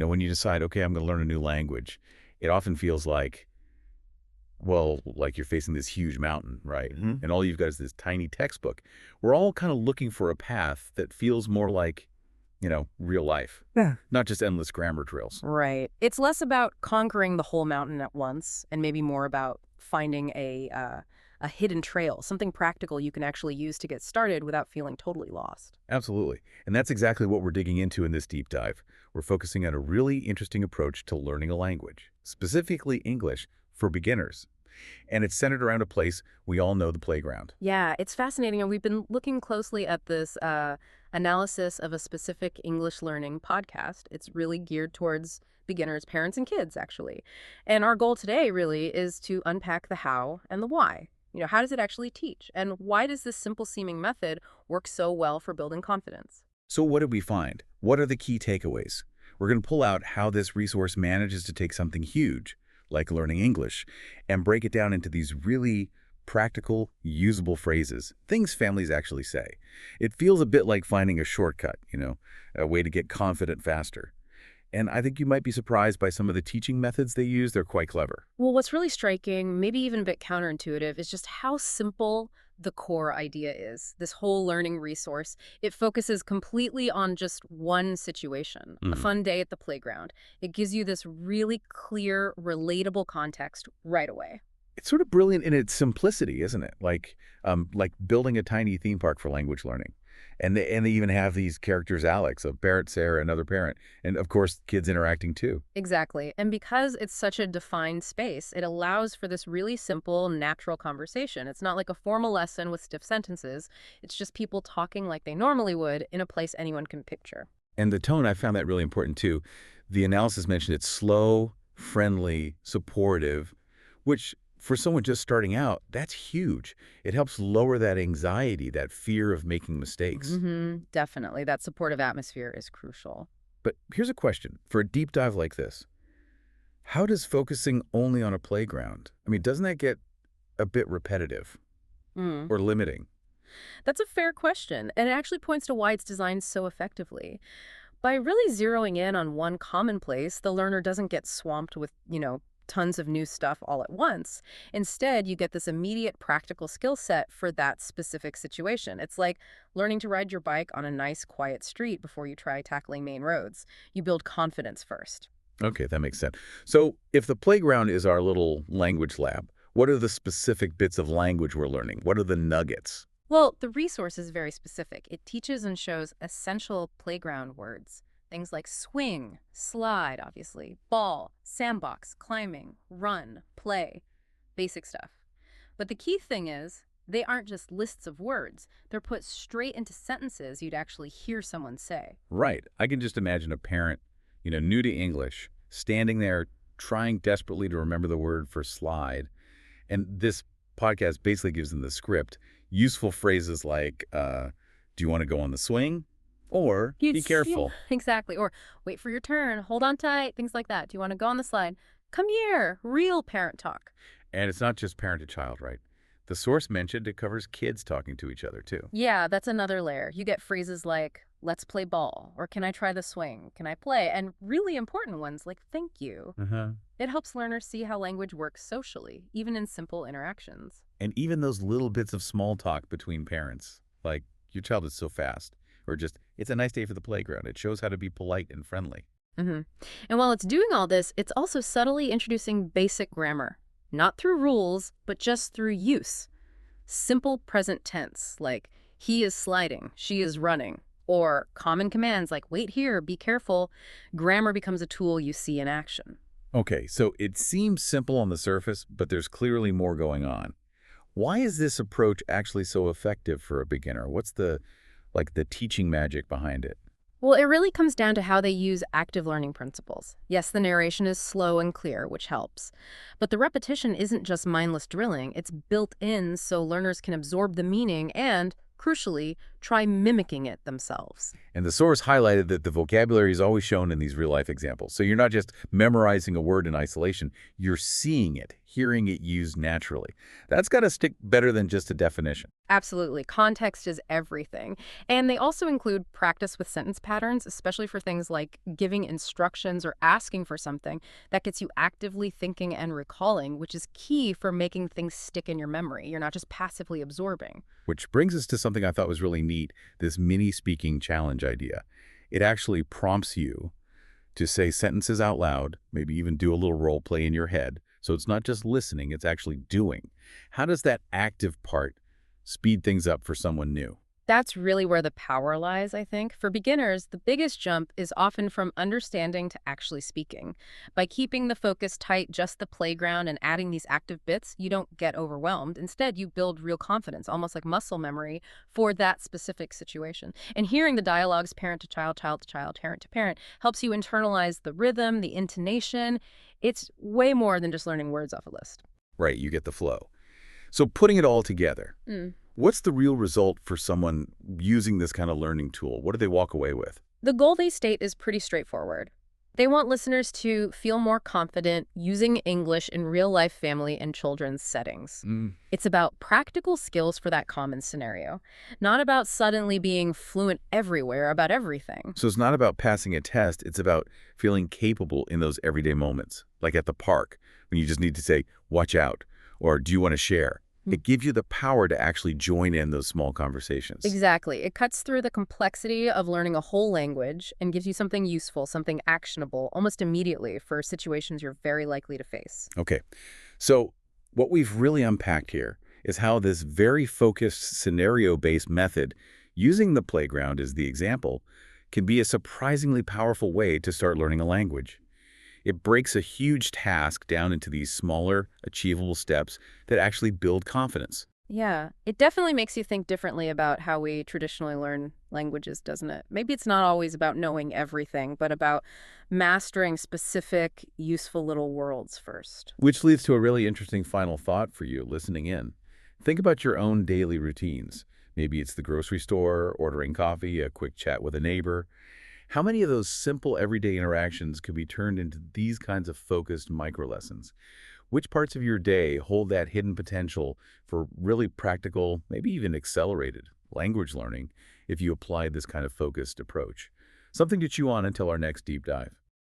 When you decide, okay, I'm going to learn a new language, it often feels like, well, like you're facing this huge mountain, right? Hmm. And all you've got is this tiny textbook. We're all kind of looking for a path that feels more like, real life, Yeah. not just endless grammar drills. Right. It's less about conquering the whole mountain at once and maybe more about finding a hidden trail, something practical you can actually use to get started without feeling totally lost. Absolutely. And that's exactly what we're digging into in this deep dive. We're focusing on a really interesting approach to learning a language, specifically English for beginners. And it's centered around a place we all know, the playground. Yeah, it's fascinating. And we've been looking closely at this analysis of a specific English learning podcast. It's really geared towards beginners, parents, and kids, actually. And our goal today really is to unpack the how and the why. How does it actually teach? And why does this simple seeming method work so well for building confidence? So what did we find? What are the key takeaways? We're going to pull out how this resource manages to take something huge, like learning English, and break it down into these really practical, usable phrases, things families actually say. It feels a bit like finding a shortcut, a way to get confident faster. And I think you might be surprised by some of the teaching methods they use. They're quite clever. Well, what's really striking, maybe even a bit counterintuitive, is just how simple the core idea is. This whole learning resource, it focuses completely on just one situation, a Mhm. fun day at the playground. It gives you this really clear, relatable context right away. It's sort of brilliant in its simplicity, isn't it? Like building a tiny theme park for language learning. And they even have these characters, Alex, a parrot, Sarah, another parent, and of course, kids interacting too. Exactly. And because it's such a defined space, it allows for this really simple, natural conversation. It's not like a formal lesson with stiff sentences. It's just people talking like they normally would in a place anyone can picture. And the tone, I found that really important too. The analysis mentioned it's slow, friendly, supportive, which for someone just starting out, that's huge. It helps lower that anxiety, that fear of making mistakes. Definitely. That supportive atmosphere is crucial. But here's a question. For a deep dive like this, how does focusing only on a playground? I mean, doesn't that get a bit repetitive Mm. or limiting? That's a fair question, and it actually points to why it's designed so effectively. By really zeroing in on one commonplace, the learner doesn't get swamped with, tons of new stuff all at once. Instead, you get this immediate practical skill set for that specific situation. It's like learning to ride your bike on a nice, quiet street before you try tackling main roads. You build confidence first. Okay, that makes sense. So if the playground is our little language lab, what are the specific bits of language we're learning? What are the nuggets? Well, the resource is very specific. It teaches and shows essential playground words. Things like swing, slide, obviously, ball, sandbox, climbing, run, play, basic stuff. But the key thing is, they aren't just lists of words. They're put straight into sentences you'd actually hear someone say. Right. I can just imagine a parent, new to English, standing there trying desperately to remember the word for slide. And this podcast basically gives them the script. Useful phrases like, do you want to go on the swing? Or be careful. Exactly. Or wait for your turn, hold on tight, things like that. Do you want to go on the slide? Come here. Real parent talk. And it's not just parent to child, right? The source mentioned it covers kids talking to each other, too. Yeah, that's another layer. You get phrases like, let's play ball, or can I try the swing? Can I play? And really important ones like, thank you. Uh-huh. It helps learners see how language works socially, even in simple interactions. And even those little bits of small talk between parents, like, your child is so fast, or just, it's a nice day for the playground. It shows how to be polite and friendly. hmm And while it's doing all this, it's also subtly introducing basic grammar. Not through rules, but just through use. Simple present tense, like he is sliding, she is running, or common commands like wait here, be careful. Grammar becomes a tool you see in action. Okay, so it seems simple on the surface, but there's clearly more going on. Why is this approach actually so effective for a beginner? What's the teaching magic behind it? Well, it really comes down to how they use active learning principles. Yes, the narration is slow and clear, which helps. But the repetition isn't just mindless drilling. It's built in so learners can absorb the meaning and, crucially, try mimicking it themselves. And the source highlighted that the vocabulary is always shown in these real-life examples. So you're not just memorizing a word in isolation, you're seeing it, hearing it used naturally. That's got to stick better than just a definition. Absolutely. Context is everything. And they also include practice with sentence patterns, especially for things like giving instructions or asking for something that gets you actively thinking and recalling, which is key for making things stick in your memory. You're not just passively absorbing. Which brings us to something I thought was really neat, this mini speaking challenge idea. It actually prompts you to say sentences out loud, maybe even do a little role play in your head. So it's not just listening, it's actually doing. How does that active part speed things up for someone new? That's really where the power lies, I think. For beginners, the biggest jump is often from understanding to actually speaking. By keeping the focus tight, just the playground, and adding these active bits, you don't get overwhelmed. Instead, you build real confidence, almost like muscle memory for that specific situation. And hearing the dialogues parent to child, child to child, parent to parent helps you internalize the rhythm, the intonation. It's way more than just learning words off a list. Right, you get the flow. So putting it all together, what's the real result for someone using this kind of learning tool? What do they walk away with? The goal they state is pretty straightforward. They want listeners to feel more confident using English in real-life family and children's settings. It's about practical skills for that common scenario, not about suddenly being fluent everywhere about everything. So it's not about passing a test, it's about feeling capable in those everyday moments, like at the park, when you just need to say, watch out, or do you want to share? It gives you the power to actually join in those small conversations. Exactly. It cuts through the complexity of learning a whole language and gives you something useful, something actionable, almost immediately for situations you're very likely to face. Okay, so what we've really unpacked here is how this very focused scenario-based method, using the playground as the example, can be a surprisingly powerful way to start learning a language. It breaks a huge task down into these smaller, achievable steps that actually build confidence. Yeah, it definitely makes you think differently about how we traditionally learn languages, doesn't it? Maybe it's not always about knowing everything, but about mastering specific, useful little worlds first. Which leads to a really interesting final thought for you listening in. Think about your own daily routines. Maybe it's the grocery store, ordering coffee, a quick chat with a neighbor. How many of those simple everyday interactions could be turned into these kinds of focused micro-lessons? Which parts of your day hold that hidden potential for really practical, maybe even accelerated language learning if you apply this kind of focused approach? Something to chew on until our next deep dive.